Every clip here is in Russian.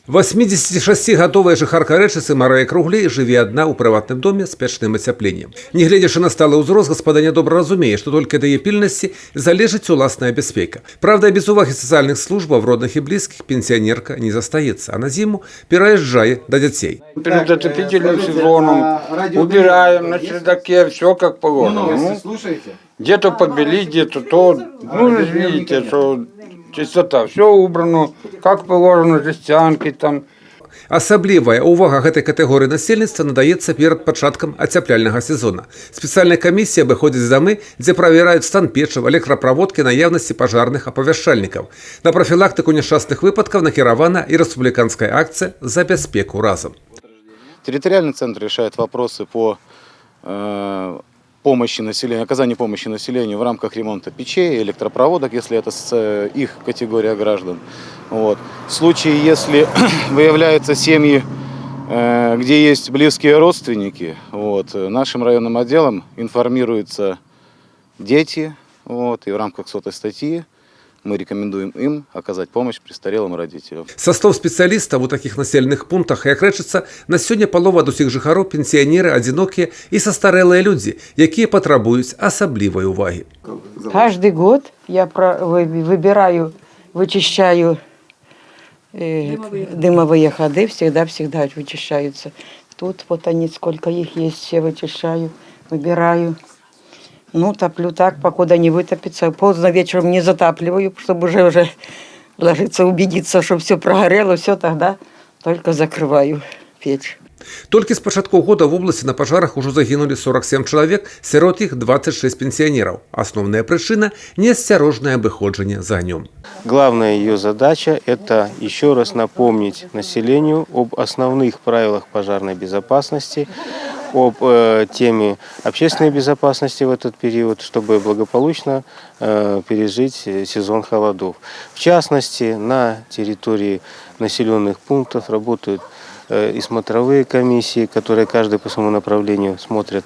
86гадовая жыхарка Рэчыцы Марыя Круглей жыве адна ў прыватным доме з печным ацяпленнем. Нягледзячы на сталы ўзрост, гаспаданя добра разумее, што толькі ад яе пільнасці залежыць уласная бяспека. Правда, без увагі сацыяльных службаў, родных і блізкіх пенсіянерка не застаецца, а на зіму пераязджае да дзяцей. Перед отопительным сезоном убираем на чердаке, все как положено. Где-то побелить, где-то то. Ну, видите, что чистота, все убрано, как положено, жестянки там. Асаблівая ўвага гэтай катэгорыі насельніцтва надаецца перад пачаткам ацяпляльнага сезона. Спецыяльная камісія абыходзіць дамы, дзе правяраюць стан печаў, электраправодкі, наяўнасці пажарных апавяшчальнікаў. На прафілактыку няшчасных выпадкаў накіравана і рэспубліканская акцыя «За бяспеку разам». Территориальный центр решает вопросы по помощи населению, оказанию помощи населению в рамках ремонта печей, электропроводок, если это их категория граждан. Вот. В случае, если выявляются семьи, где есть близкие родственники, вот, нашим районным отделом информируются дети, вот, и в рамках 100-й статьи мы рекомендуем им оказать помощь престарелым родителям. Са слоў спецыялістаў, у такіх населеных пунктах, як Рэчыца, на сёння палова ад усіх жыхароў пенсіянеры, адзінокія і састарэлыя людзі, якія патрабуюць асаблівай увагі. Каждый год я выбираю, вычищаю дымовые ходы, всегда вычищаются. Тут вот они, сколько их есть, все вычищаю, выбираю. Ну, топлю так, покуда не вытопится. Поздно вечером не затапливаю, чтобы уже ложиться, убедиться, что все прогорело, все тогда только закрываю печь. Толькі з пачатку года в обласці на пажарах ужо загінулі 47 чалавек, сярод іх 26 пенсіянераў. Асноўная прычына – неасцярожнае абыходжанне з агнём. Главная ее задача – это еще раз напомнить населению об основных правилах пожарной безопасности, об теме общественной безопасности в этот период, чтобы благополучно пережить сезон холодов. В частности, на территории населенных пунктов работают и смотровые комиссии, которые каждый по своему направлению смотрят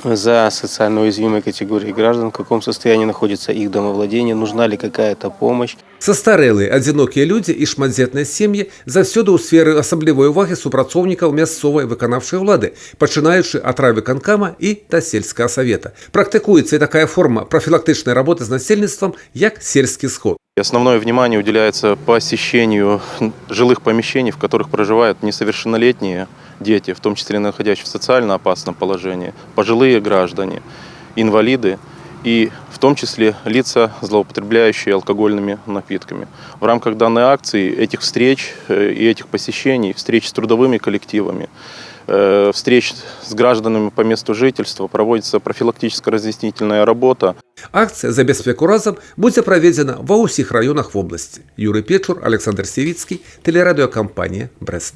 за социально уязвимой категорией граждан, в каком состоянии находится их домовладение, нужна ли какая-то помощь. Састарэлыя, адзінокія людзі і шматдзетныя сем'і заўсёды ў сферы асаблівай увагі супрацоўнікаў мясцовай выканаўчай улады, пачынаючы ад райвыканкама і да сельскага савета. Практыкуецца і такая форма профилактычнай работы з насельніцтвам, як сельскі сход. Основное внимание уделяется посещению жилых помещений, в которых проживают несовершеннолетние дети, в том числе находящиеся в социально опасном положении, пожилые граждане, инвалиды и в том числе лица, злоупотребляющие алкогольными напитками. В рамках данной акции этих встреч и этих посещений, встреч с трудовыми коллективами, встреч с гражданами по месту жительства проводится профилактическо-разъяснительная работа. Акцыя «За бяспеку разам» будзе праведзена ва ўсіх раёнах вобласці. Юрый Печур, Александр Севицкий, телерадиокомпания «Брест».